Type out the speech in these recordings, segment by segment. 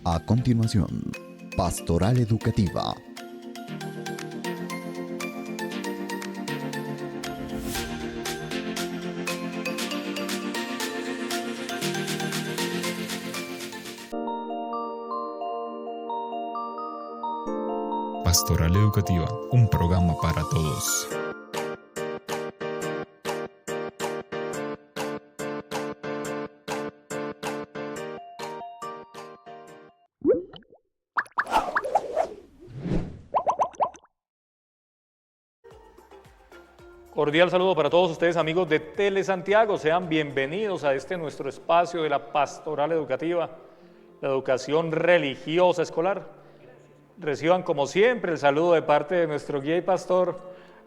A continuación, Pastoral Educativa. Pastoral Educativa, un programa para todos. Cordial saludo para todos ustedes, amigos de Tele Santiago. Sean bienvenidos a este nuestro espacio de la Pastoral Educativa, la educación religiosa escolar. Reciban como siempre el saludo de parte de nuestro guía y pastor,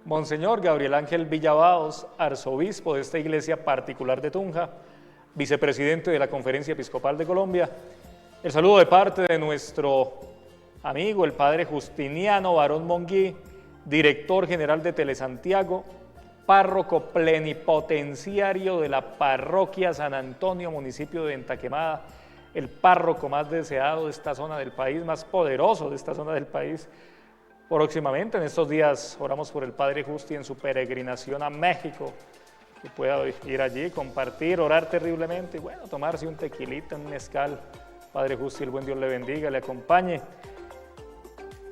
Monseñor Gabriel Ángel Villavados, arzobispo de esta iglesia particular de Tunja, vicepresidente de la Conferencia Episcopal de Colombia. El saludo de parte de nuestro amigo, el padre Justiniano Barón Monguí, director general de Tele Santiago, párroco plenipotenciario de la parroquia San Antonio, municipio de Ventaquemada, el párroco más deseado de esta zona del país, más poderoso de esta zona del país. Próximamente, en estos días, oramos por el padre Justi en su peregrinación a México, que pueda ir allí, compartir, orar terriblemente y bueno, tomarse un tequilita, un mezcal. Padre Justi, el buen Dios le bendiga, le acompañe.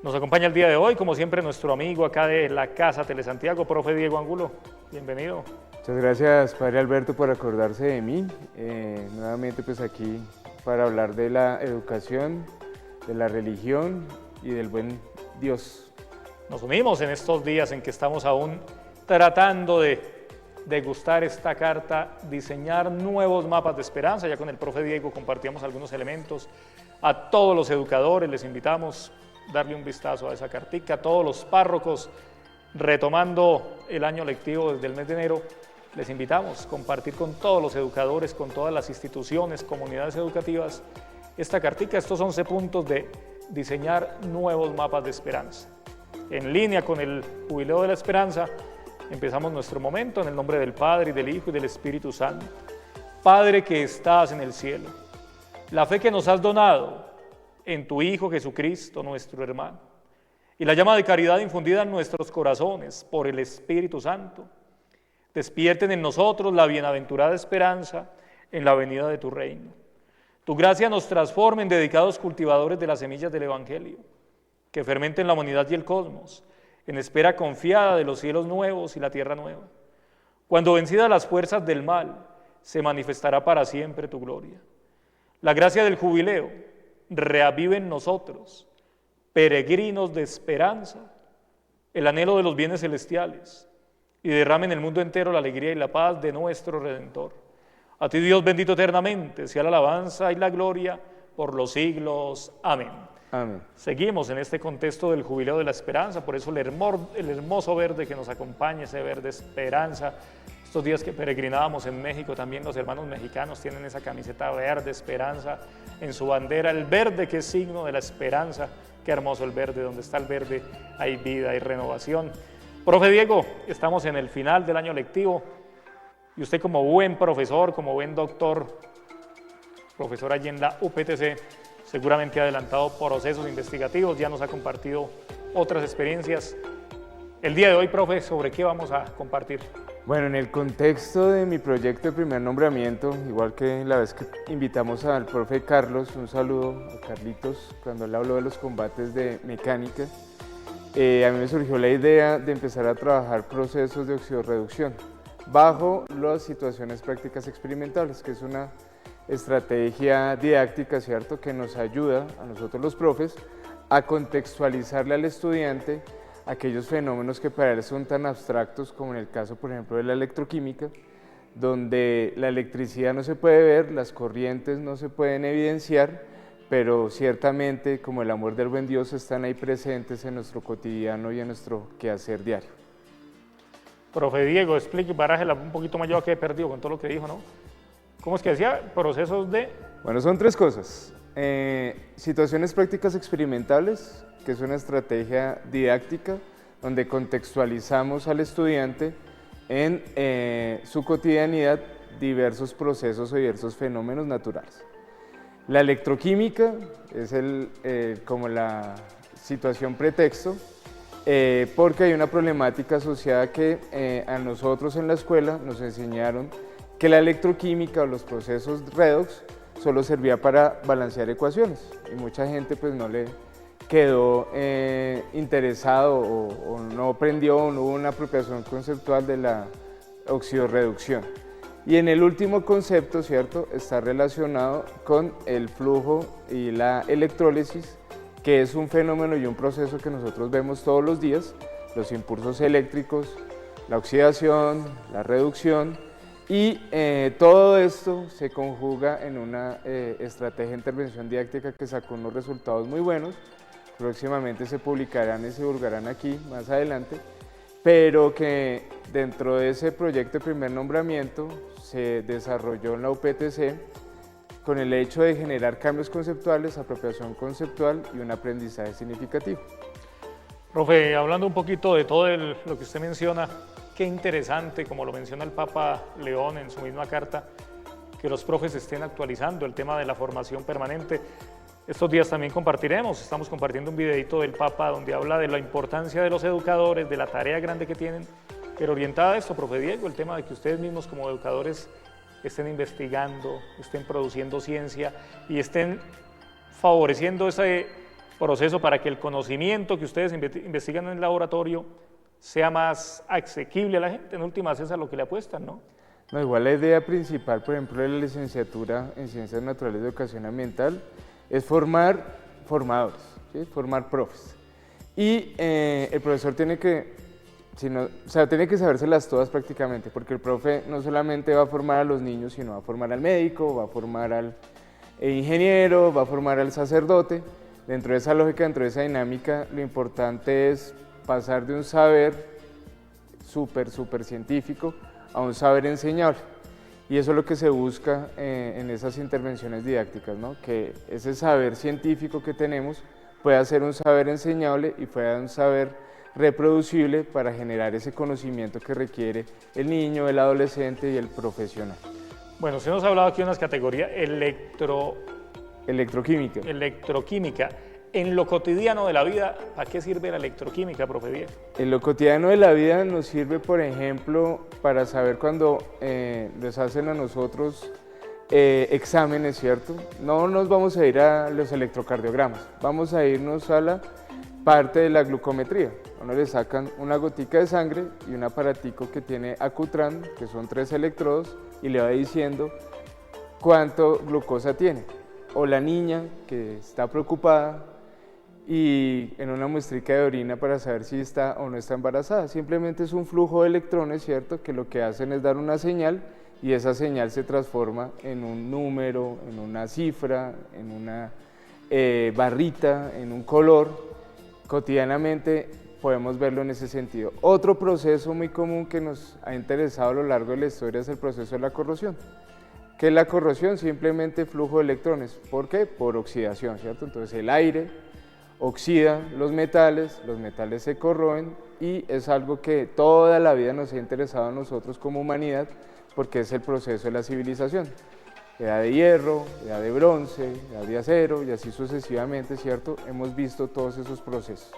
Nos acompaña el día de hoy, como siempre, nuestro amigo acá de la Casa Tele Santiago, profe Diego Angulo. Bienvenido. Muchas gracias, Padre Alberto, por acordarse de mí. Nuevamente, pues aquí para hablar de la educación, de la religión y del buen Dios. Nos unimos en estos días en que estamos aún tratando de degustar esta carta, diseñar nuevos mapas de esperanza. Ya con el profe Diego compartíamos algunos elementos. A todos los educadores les invitamos a darle un vistazo a esa cartica. A todos los párrocos, retomando el año lectivo desde el mes de enero, les invitamos a compartir con todos los educadores, con todas las instituciones, comunidades educativas, esta cartica, estos 11 puntos de diseñar nuevos mapas de esperanza. En línea con el Jubileo de la Esperanza, empezamos nuestro momento en el nombre del Padre, y del Hijo, y del Espíritu Santo. Padre que estás en el cielo, la fe que nos has donado en tu Hijo Jesucristo, nuestro hermano, y la llama de caridad infundida en nuestros corazones por el Espíritu Santo, despierten en nosotros la bienaventurada esperanza en la venida de tu reino. Tu gracia nos transforme en dedicados cultivadores de las semillas del Evangelio, que fermenten la humanidad y el cosmos, en espera confiada de los cielos nuevos y la tierra nueva. Cuando vencidas las fuerzas del mal, se manifestará para siempre tu gloria. La gracia del jubileo reavive en nosotros, peregrinos de esperanza, el anhelo de los bienes celestiales, y derrame en el mundo entero la alegría y la paz de nuestro Redentor. A ti, Dios bendito eternamente, sea la alabanza y la gloria por los siglos. Amén. Amén. Seguimos en este contexto del Jubileo de la Esperanza, por eso el hermoso verde que nos acompaña, ese verde esperanza. Estos días que peregrinábamos en México, también los hermanos mexicanos tienen esa camiseta verde esperanza en su bandera, el verde que es signo de la esperanza. Qué hermoso el verde, donde está el verde hay vida, hay renovación. Profe Diego, estamos en el final del año lectivo y usted como buen profesor, como buen doctor, profesor allí en la UPTC, seguramente ha adelantado procesos investigativos, ya nos ha compartido otras experiencias. El día de hoy, profe, ¿sobre qué vamos a compartir? Bueno, en el contexto de mi proyecto de primer nombramiento, igual que la vez que invitamos al profe Carlos, un saludo a Carlitos cuando él habló de los combates de mecánica, a mí me surgió la idea de empezar a trabajar procesos de oxidorreducción bajo las situaciones prácticas experimentales, que es una estrategia didáctica, ¿cierto?, que nos ayuda a nosotros los profes a contextualizarle al estudiante aquellos fenómenos que para él son tan abstractos, como en el caso, por ejemplo, de la electroquímica, donde la electricidad no se puede ver, las corrientes no se pueden evidenciar, pero ciertamente, como el amor del buen Dios, están ahí presentes en nuestro cotidiano y en nuestro quehacer diario. Profe Diego, explique, barájela un poquito más, yo que he perdido con todo lo que dijo, ¿no? ¿Cómo es que decía? Procesos de... Bueno, son tres cosas. Situaciones prácticas experimentales, que es una estrategia didáctica donde contextualizamos al estudiante en su cotidianidad diversos procesos o diversos fenómenos naturales. La electroquímica es como la situación pretexto, porque hay una problemática asociada que a nosotros en la escuela nos enseñaron que la electroquímica o los procesos redox solo servía para balancear ecuaciones y mucha gente pues no le quedó interesado o no aprendió o no hubo una apropiación conceptual de la oxidorreducción. Y en el último concepto, ¿cierto?, está relacionado con el flujo y la electrólisis, que es un fenómeno y un proceso que nosotros vemos todos los días, los impulsos eléctricos, la oxidación, la reducción, y todo esto se conjuga en una estrategia de intervención didáctica que sacó unos resultados muy buenos. Próximamente se publicarán y se divulgarán aquí más adelante, pero que dentro de ese proyecto de primer nombramiento se desarrolló en la UPTC con el hecho de generar cambios conceptuales, apropiación conceptual y un aprendizaje significativo. Profe, hablando un poquito de todo lo que usted menciona, qué interesante, como lo menciona el Papa León en su misma carta, que los profes estén actualizando el tema de la formación permanente. Estos días también estamos compartiendo un videito del Papa donde habla de la importancia de los educadores, de la tarea grande que tienen, pero orientada a esto, profe Diego, el tema de que ustedes mismos como educadores estén investigando, estén produciendo ciencia y estén favoreciendo ese proceso para que el conocimiento que ustedes investigan en el laboratorio sea más asequible a la gente. En últimas, es a lo que le apuestan, ¿no? No, igual la idea principal, por ejemplo, de la licenciatura en Ciencias Naturales de Educación Ambiental es formar formadores, ¿sí?, formar profes. Y el profesor tiene que, tiene que sabérselas todas prácticamente, porque el profe no solamente va a formar a los niños, sino va a formar al médico, va a formar al ingeniero, va a formar al sacerdote. Dentro de esa lógica, dentro de esa dinámica, lo importante es pasar de un saber súper científico a un saber enseñable. Y eso es lo que se busca en esas intervenciones didácticas, ¿no?, que ese saber científico que tenemos pueda ser un saber enseñable y pueda ser un saber reproducible para generar ese conocimiento que requiere el niño, el adolescente y el profesional. Bueno, usted nos ha hablado aquí de unas categorías electroquímica. En lo cotidiano de la vida, ¿para qué sirve la electroquímica, profe Diego? En lo cotidiano de la vida nos sirve, por ejemplo, para saber cuando les hacen a nosotros exámenes, ¿cierto? No nos vamos a ir a los electrocardiogramas, vamos a irnos a la parte de la glucometría. A uno le sacan una gotica de sangre y un aparatico que tiene Acutran, que son 3 electrodos, y le va diciendo cuánto glucosa tiene. O la niña que está preocupada y en una muestrica de orina para saber si está o no está embarazada. Simplemente es un flujo de electrones, ¿cierto?, que lo que hacen es dar una señal y esa señal se transforma en un número, en una cifra, en una barrita, en un color. Cotidianamente podemos verlo en ese sentido. Otro proceso muy común que nos ha interesado a lo largo de la historia es el proceso de la corrosión. ¿Qué es la corrosión? Simplemente flujo de electrones. ¿Por qué? Por oxidación, ¿cierto? Entonces el aire oxida los metales se corroen y es algo que toda la vida nos ha interesado a nosotros como humanidad porque es el proceso de la civilización. Edad de hierro, edad de bronce, edad de acero y así sucesivamente, ¿cierto? Hemos visto todos esos procesos.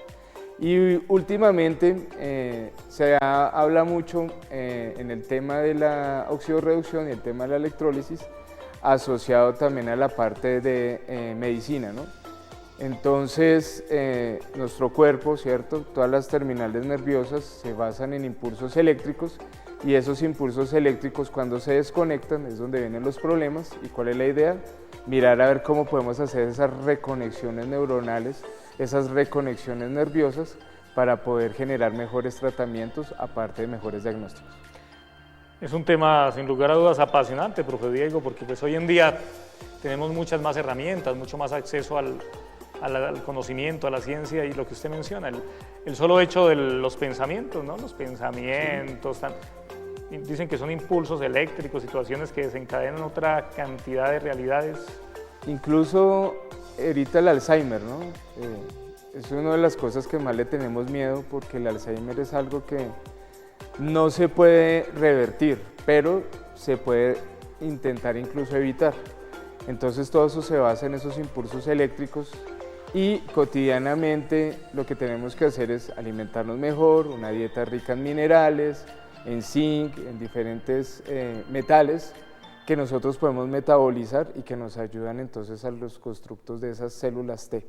Y últimamente se habla mucho en el tema de la oxidorreducción y el tema de la electrólisis asociado también a la parte de medicina, ¿no? Entonces, nuestro cuerpo, ¿cierto?, todas las terminales nerviosas se basan en impulsos eléctricos y esos impulsos eléctricos cuando se desconectan es donde vienen los problemas. ¿Y cuál es la idea? Mirar a ver cómo podemos hacer esas reconexiones neuronales, esas reconexiones nerviosas para poder generar mejores tratamientos aparte de mejores diagnósticos. Es un tema sin lugar a dudas apasionante, profe Diego, porque pues hoy en día tenemos muchas más herramientas, mucho más acceso al conocimiento, a la ciencia y lo que usted menciona, el solo hecho de los pensamientos, ¿no? Los pensamientos, dicen que son impulsos eléctricos, situaciones que desencadenan otra cantidad de realidades. Incluso ahorita el Alzheimer, ¿no? Es una de las cosas que más le tenemos miedo porque el Alzheimer es algo que no se puede revertir, pero se puede intentar incluso evitar. Entonces todo eso se basa en esos impulsos eléctricos y cotidianamente lo que tenemos que hacer es alimentarnos mejor, una dieta rica en minerales, en zinc, en diferentes metales que nosotros podemos metabolizar y que nos ayudan entonces a los constructos de esas células T.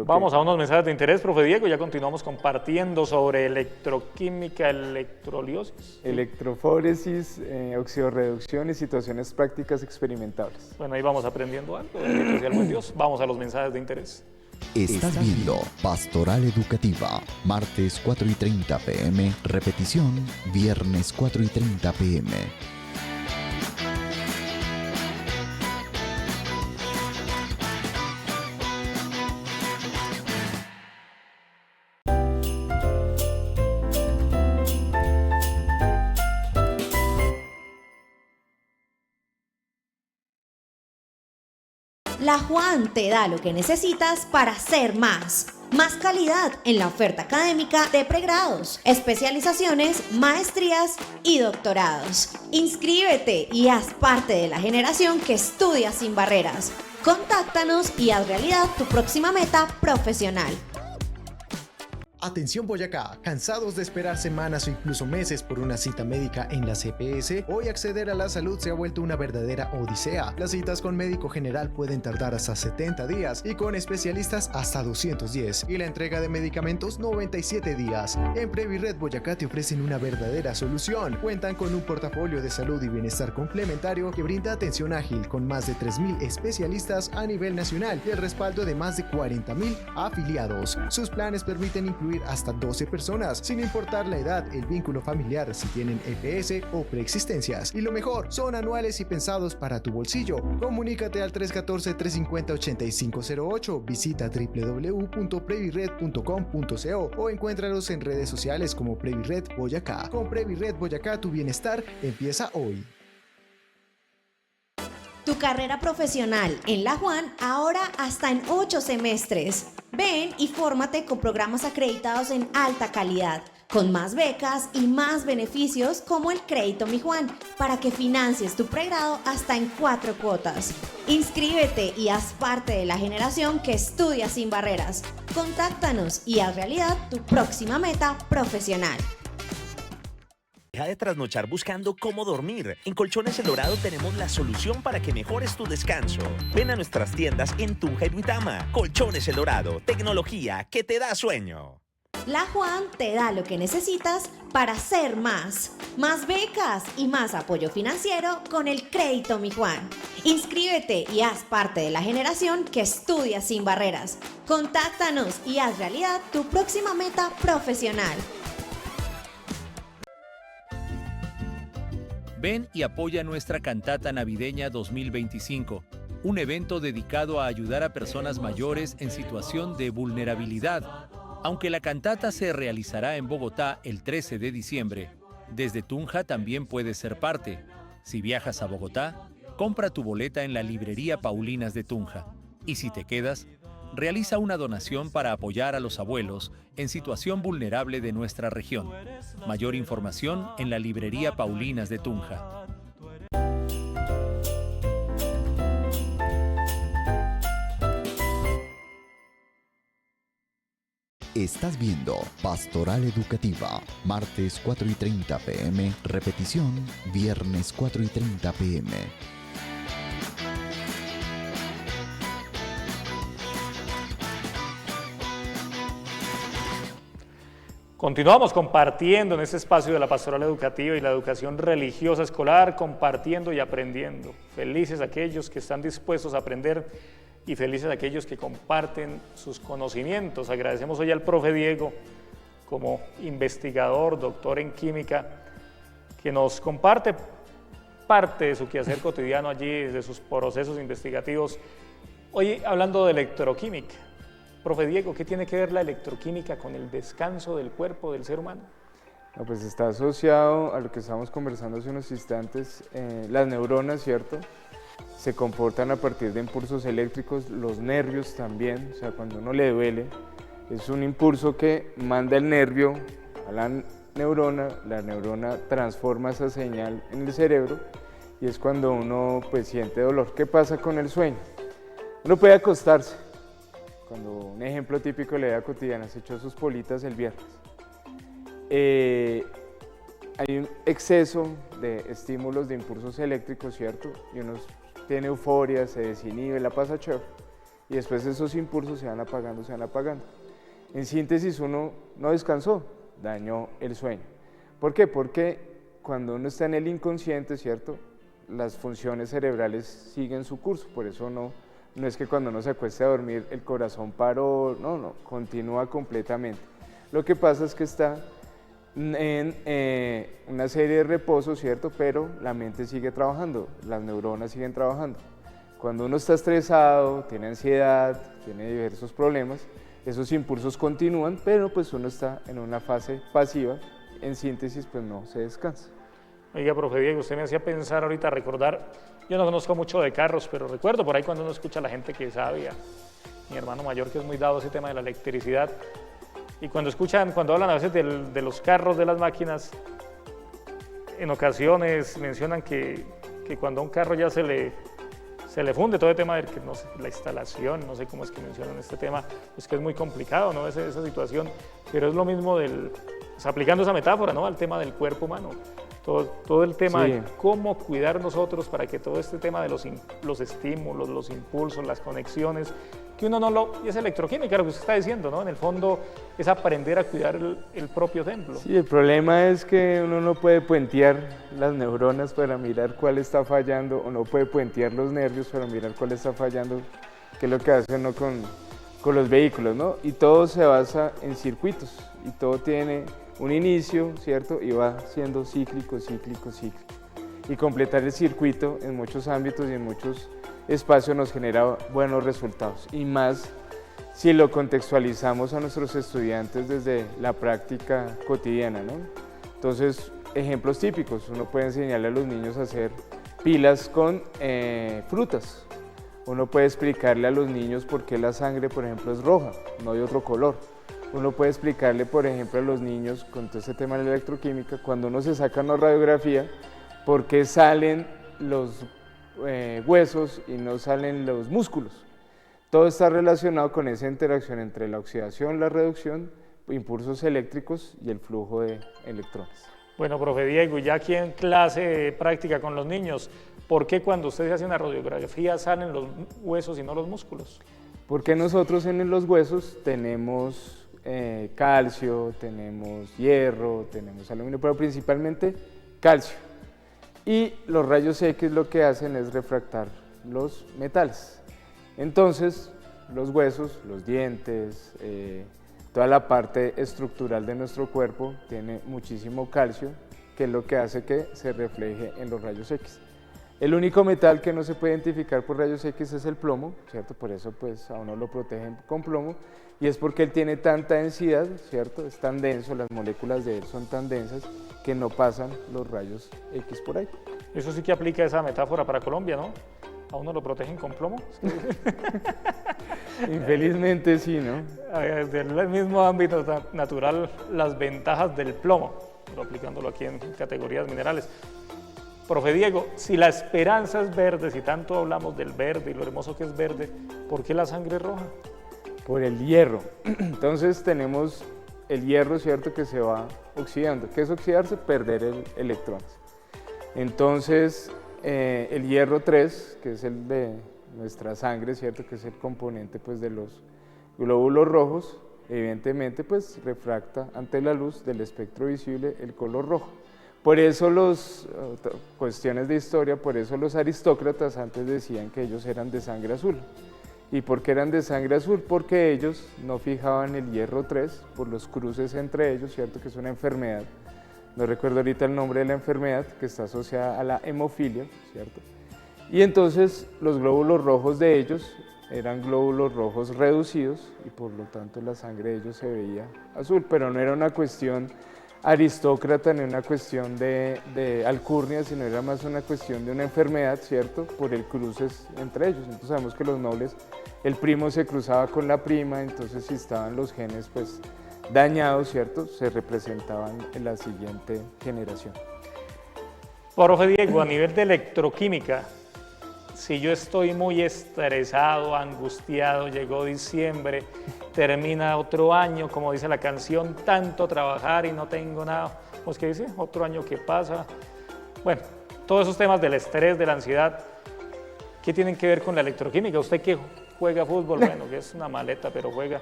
Vamos a unos mensajes de interés, profe Diego, ya continuamos compartiendo sobre electroquímica, electrolisis. Electroforesis, oxidorreducción y situaciones prácticas experimentables. Bueno, ahí vamos aprendiendo algo, bendito sea el buen Dios. Vamos a los mensajes de interés. Estás viendo Pastoral Educativa, martes 4:30 p.m., repetición, viernes 4:30 p.m. La Juan te da lo que necesitas para ser más. Más calidad en la oferta académica de pregrados, especializaciones, maestrías y doctorados. Inscríbete y haz parte de la generación que estudia sin barreras. Contáctanos y haz realidad tu próxima meta profesional. Atención Boyacá, ¿cansados de esperar semanas o incluso meses por una cita médica en la CPS? Hoy acceder a la salud se ha vuelto una verdadera odisea. Las citas con médico general pueden tardar hasta 70 días y con especialistas hasta 210 y la entrega de medicamentos 97 días. En Previred Boyacá te ofrecen una verdadera solución. Cuentan con un portafolio de salud y bienestar complementario que brinda atención ágil con más de 3.000 especialistas a nivel nacional y el respaldo de más de 40.000 afiliados. Sus planes permiten incluir hasta 12 personas, sin importar la edad, el vínculo familiar, si tienen EPS o preexistencias. Y lo mejor, son anuales y pensados para tu bolsillo. Comunícate al 314-350-8508, visita www.previred.com.co o encuéntralos en redes sociales como Previred Boyacá. Con Previred Boyacá tu bienestar empieza hoy. Tu carrera profesional en La Juan ahora hasta en 8 semestres. Ven y fórmate con programas acreditados en alta calidad, con más becas y más beneficios como el Crédito Mi Juan, para que financies tu pregrado hasta en 4 cuotas. Inscríbete y haz parte de la generación que estudia sin barreras. Contáctanos y haz realidad tu próxima meta profesional. Deja de trasnochar buscando cómo dormir. En Colchones El Dorado tenemos la solución para que mejores tu descanso. Ven a nuestras tiendas en Tunja y Duitama. Colchones El Dorado, tecnología que te da sueño. La Juan te da lo que necesitas para ser más. Más becas y más apoyo financiero con el Crédito Mi Juan. Inscríbete y haz parte de la generación que estudia sin barreras. Contáctanos y haz realidad tu próxima meta profesional. Ven y apoya nuestra cantata navideña 2025, un evento dedicado a ayudar a personas mayores en situación de vulnerabilidad. Aunque la cantata se realizará en Bogotá el 13 de diciembre, desde Tunja también puedes ser parte. Si viajas a Bogotá, compra tu boleta en la librería Paulinas de Tunja. Y si te quedas, realiza una donación para apoyar a los abuelos en situación vulnerable de nuestra región. Mayor información en la librería Paulinas de Tunja. Estás viendo Pastoral Educativa, martes 4:30 p.m., repetición, viernes 4:30 p.m. Continuamos compartiendo en este espacio de la pastoral educativa y la educación religiosa escolar, compartiendo y aprendiendo. Felices aquellos que están dispuestos a aprender y felices aquellos que comparten sus conocimientos. Agradecemos hoy al profe Diego como investigador, doctor en química, que nos comparte parte de su quehacer cotidiano allí, de sus procesos investigativos. Hoy hablando de electroquímica. Profe Diego, ¿qué tiene que ver la electroquímica con el descanso del cuerpo del ser humano? No, pues está asociado a lo que estábamos conversando hace unos instantes. Las neuronas, ¿cierto?, se comportan a partir de impulsos eléctricos, los nervios también, o sea, cuando uno le duele, es un impulso que manda el nervio a la neurona transforma esa señal en el cerebro y es cuando uno pues siente dolor. ¿Qué pasa con el sueño? Uno puede acostarse, cuando un ejemplo típico de la vida cotidiana, se echó sus politas el viernes. Hay un exceso de estímulos, de impulsos eléctricos, ¿cierto? Y uno tiene euforia, se desinhibe, la pasa chévere. Y después esos impulsos se van apagando, se van apagando. En síntesis, uno no descansó, dañó el sueño. ¿Por qué? Porque cuando uno está en el inconsciente, ¿cierto? Las funciones cerebrales siguen su curso, por eso no es que cuando uno se acueste a dormir el corazón paró, no, continúa completamente. Lo que pasa es que está en una serie de reposo, ¿cierto? Pero la mente sigue trabajando, las neuronas siguen trabajando. Cuando uno está estresado, tiene ansiedad, tiene diversos problemas, esos impulsos continúan, pero pues uno está en una fase pasiva, en síntesis pues no se descansa. Oiga, profe Diego, usted me hacía pensar ahorita, recordar, yo no conozco mucho de carros, pero recuerdo por ahí cuando uno escucha a la gente que sabe, mi hermano mayor que es muy dado a ese tema de la electricidad, y cuando hablan a veces de los carros, de las máquinas, en ocasiones mencionan que cuando a un carro ya se le funde todo el tema de que, no sé, la instalación, no sé cómo es que mencionan este tema, es que es muy complicado, ¿no? Esa situación, pero es lo mismo aplicando esa metáfora, ¿no? Al tema del cuerpo humano. Todo el tema de cómo cuidar nosotros para que todo este tema de los estímulos, los impulsos, las conexiones, que uno y es electroquímica lo que usted está diciendo, ¿no? En el fondo es aprender a cuidar el propio templo. Sí, el problema es que uno no puede puentear las neuronas para mirar cuál está fallando, o no puede puentear los nervios para mirar cuál está fallando, que es lo que hace uno con los vehículos, ¿no? Y todo se basa en circuitos, y todo tiene un inicio, ¿cierto? Y va siendo cíclico. Y completar el circuito en muchos ámbitos y en muchos espacios nos genera buenos resultados. Y más si lo contextualizamos a nuestros estudiantes desde la práctica cotidiana, ¿no? Entonces, ejemplos típicos, uno puede enseñarle a los niños a hacer pilas con frutas. Uno puede explicarle a los niños por qué la sangre, por ejemplo, es roja, no de otro color. Uno puede explicarle, por ejemplo, a los niños con todo este tema de la electroquímica, cuando uno se saca una radiografía, por qué salen los huesos y no salen los músculos. Todo está relacionado con esa interacción entre la oxidación, la reducción, impulsos eléctricos y el flujo de electrones. Bueno, profe Diego, ya aquí en clase práctica con los niños, ¿por qué cuando usted hace una radiografía salen los huesos y no los músculos? Porque nosotros en los huesos tenemos calcio, tenemos hierro, tenemos aluminio, pero principalmente calcio. Y los rayos X lo que hacen es refractar los metales. Entonces, los huesos, los dientes, toda la parte estructural de nuestro cuerpo tiene muchísimo calcio, que es lo que hace que se refleje en los rayos X. El único metal que no se puede identificar por rayos X es el plomo, ¿cierto? Por eso pues a uno lo protegen con plomo, y es porque él tiene tanta densidad, ¿cierto? Es tan denso, las moléculas de él son tan densas que no pasan los rayos X por ahí. Eso sí que aplica esa metáfora para Colombia, ¿no? ¿A uno lo protegen con plomo? Infelizmente sí, ¿no? Del mismo ámbito natural, las ventajas del plomo, pero aplicándolo aquí en categorías minerales. Profe Diego, si la esperanza es verde, si tanto hablamos del verde y lo hermoso que es verde, ¿por qué la sangre es roja? Por el hierro. Entonces tenemos el hierro, ¿cierto?, que se va oxidando. ¿Qué es oxidarse? Perder electrones. Entonces, el hierro 3, que es el de nuestra sangre, ¿cierto?, que es el componente pues, de los glóbulos rojos, evidentemente pues, refracta ante la luz del espectro visible el color rojo. Por eso cuestiones de historia, por eso los aristócratas antes decían que ellos eran de sangre azul. ¿Y por qué eran de sangre azul? Porque ellos no fijaban el hierro 3 por los cruces entre ellos, ¿cierto?, que es una enfermedad. No recuerdo ahorita el nombre de la enfermedad, que está asociada a la hemofilia, ¿cierto? Y entonces los glóbulos rojos de ellos eran glóbulos rojos reducidos y por lo tanto la sangre de ellos se veía azul, pero no era una cuestión aristócrata ni una cuestión de alcurnia, sino era más una cuestión de una enfermedad, ¿cierto?, por el cruces entre ellos. Entonces sabemos que los nobles, el primo se cruzaba con la prima, entonces si estaban los genes pues dañados, ¿cierto?, se representaban en la siguiente generación. Profe Diego, a nivel de electroquímica, si yo estoy muy estresado, angustiado, llegó diciembre, termina otro año, como dice la canción, tanto trabajar y no tengo nada, ¿cómo es que dice? Otro año que pasa. Bueno, todos esos temas del estrés, de la ansiedad, ¿qué tienen que ver con la electroquímica? Usted que juega fútbol, bueno, que es una maleta, pero juega.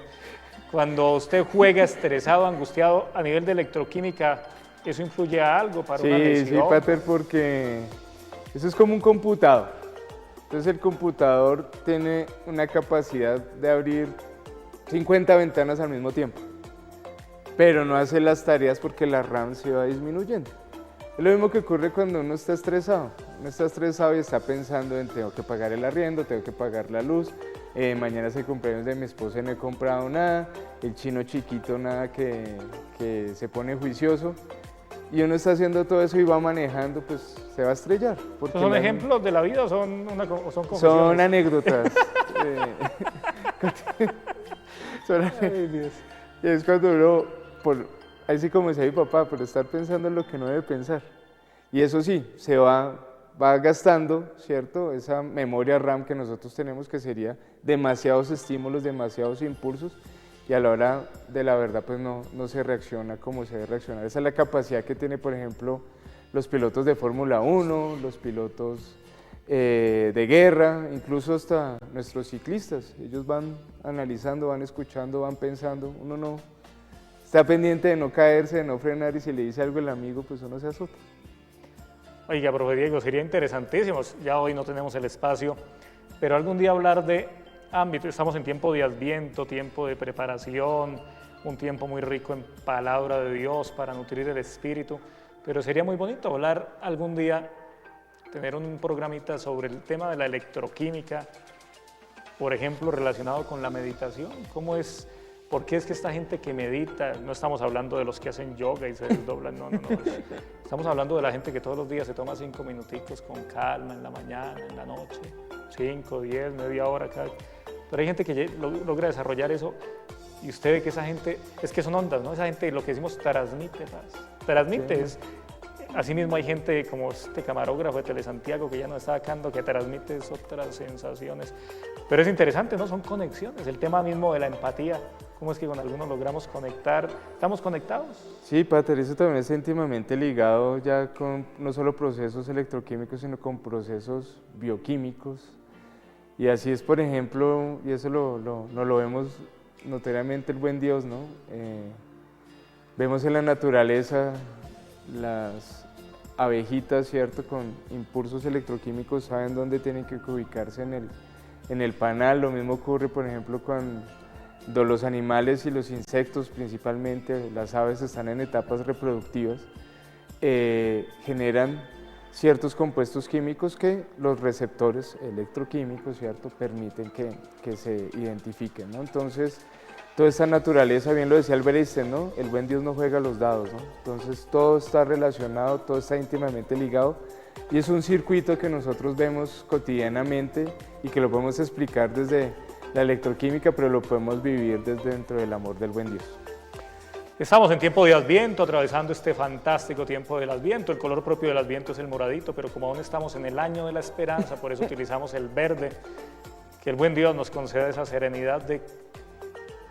Cuando usted juega estresado, angustiado, a nivel de electroquímica, ¿eso influye a algo para una lesión? Sí, Pater, porque eso es como un computador. Entonces el computador tiene una capacidad de abrir 50 ventanas al mismo tiempo, pero no hace las tareas porque la RAM se va disminuyendo. Es lo mismo que ocurre cuando uno está estresado. Uno está estresado y está pensando en tengo que pagar el arriendo, tengo que pagar la luz, mañana es el cumpleaños de mi esposa y no he comprado nada, el chino chiquito nada que se pone juicioso. Y uno está haciendo todo eso y va manejando, pues se va a estrellar. ¿Son ejemplos de la vida o son confesiones? Son anécdotas. Y es cuando uno, así como decía mi papá, por estar pensando en lo que no debe pensar. Y eso sí, se va gastando, ¿cierto? Esa memoria RAM que nosotros tenemos, que sería demasiados estímulos, demasiados impulsos, y a la hora de la verdad pues no se reacciona como se debe reaccionar. Esa es la capacidad que tiene, por ejemplo, los pilotos de Fórmula 1, los pilotos de guerra, incluso hasta nuestros ciclistas. Ellos van analizando, van escuchando, van pensando. Uno no está pendiente de no caerse, de no frenar, y si le dice algo el amigo, pues uno se azota. Oiga, profe Diego, sería interesantísimo, ya hoy no tenemos el espacio, pero algún día hablar de ámbito. Estamos en tiempo de Adviento, tiempo de preparación, un tiempo muy rico en palabra de Dios para nutrir el espíritu, pero sería muy bonito hablar algún día, tener un programita sobre el tema de la electroquímica, por ejemplo, relacionado con la meditación. ¿Cómo es? ¿Por qué es que esta gente que medita, no estamos hablando de los que hacen yoga y se desdoblan, no, estamos hablando de la gente que todos los días se toma 5 minuticos con calma, en la mañana, en la noche, 5, 10, media hora cada. Pero hay gente que logra desarrollar eso, y usted ve que esa gente, es que son ondas, ¿no? Esa gente, lo que decimos, transmite paz. Transmite, sí. Asimismo hay gente como este camarógrafo de Telesantiago que ya no está sacando, que transmite otras sensaciones. Pero es interesante, ¿no? Son conexiones, el tema mismo de la empatía. ¿Cómo es que con algunos logramos conectar? ¿Estamos conectados? Sí, Pater, eso también está íntimamente ligado ya con no solo procesos electroquímicos, sino con procesos bioquímicos. Y así es, por ejemplo, y eso lo vemos notoriamente el buen Dios, ¿no? Vemos en la naturaleza las abejitas, ¿cierto? Con impulsos electroquímicos saben dónde tienen que ubicarse en el panal. Lo mismo ocurre, por ejemplo, cuando los animales y los insectos, principalmente las aves, están en etapas reproductivas, generan ciertos compuestos químicos que los receptores electroquímicos, ¿cierto?, permiten que se identifiquen, ¿no? Entonces, toda esta naturaleza, bien lo decía Albert Einstein, ¿no? El buen Dios no juega los dados, ¿no? Entonces, todo está relacionado, todo está íntimamente ligado, y es un circuito que nosotros vemos cotidianamente y que lo podemos explicar desde la electroquímica, pero lo podemos vivir desde dentro del amor del buen Dios. Estamos en tiempo de Adviento, atravesando este fantástico tiempo del Adviento. El color propio del Adviento es el moradito, pero como aún estamos en el año de la esperanza, por eso utilizamos el verde. Que el buen Dios nos conceda esa serenidad de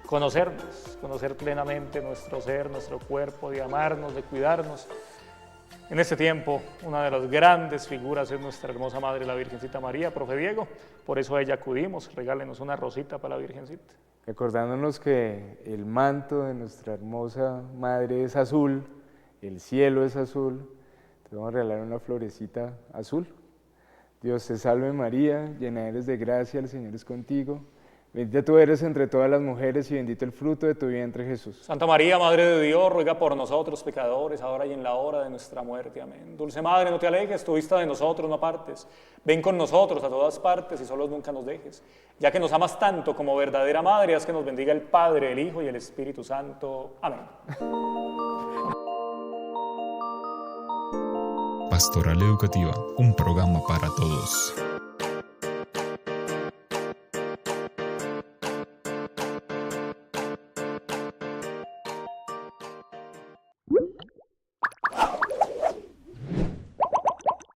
conocernos, conocer plenamente nuestro ser, nuestro cuerpo, de amarnos, de cuidarnos. En este tiempo, una de las grandes figuras es nuestra hermosa Madre, la Virgencita María, profe Diego. Por eso a ella acudimos. Regálenos una rosita para la Virgencita. Recordándonos que el manto de nuestra hermosa Madre es azul, el cielo es azul, te vamos a regalar una florecita azul. Dios te salve María, llena eres de gracia, el Señor es contigo. Bendita tú eres entre todas las mujeres y bendito el fruto de tu vientre, Jesús. Santa María, Madre de Dios, ruega por nosotros pecadores, ahora y en la hora de nuestra muerte. Amén. Dulce Madre, no te alejes, tu vista de nosotros no apartes. Ven con nosotros a todas partes y solos nunca nos dejes. Ya que nos amas tanto como verdadera Madre, haz que nos bendiga el Padre, el Hijo y el Espíritu Santo. Amén. Pastoral Educativa, un programa para todos.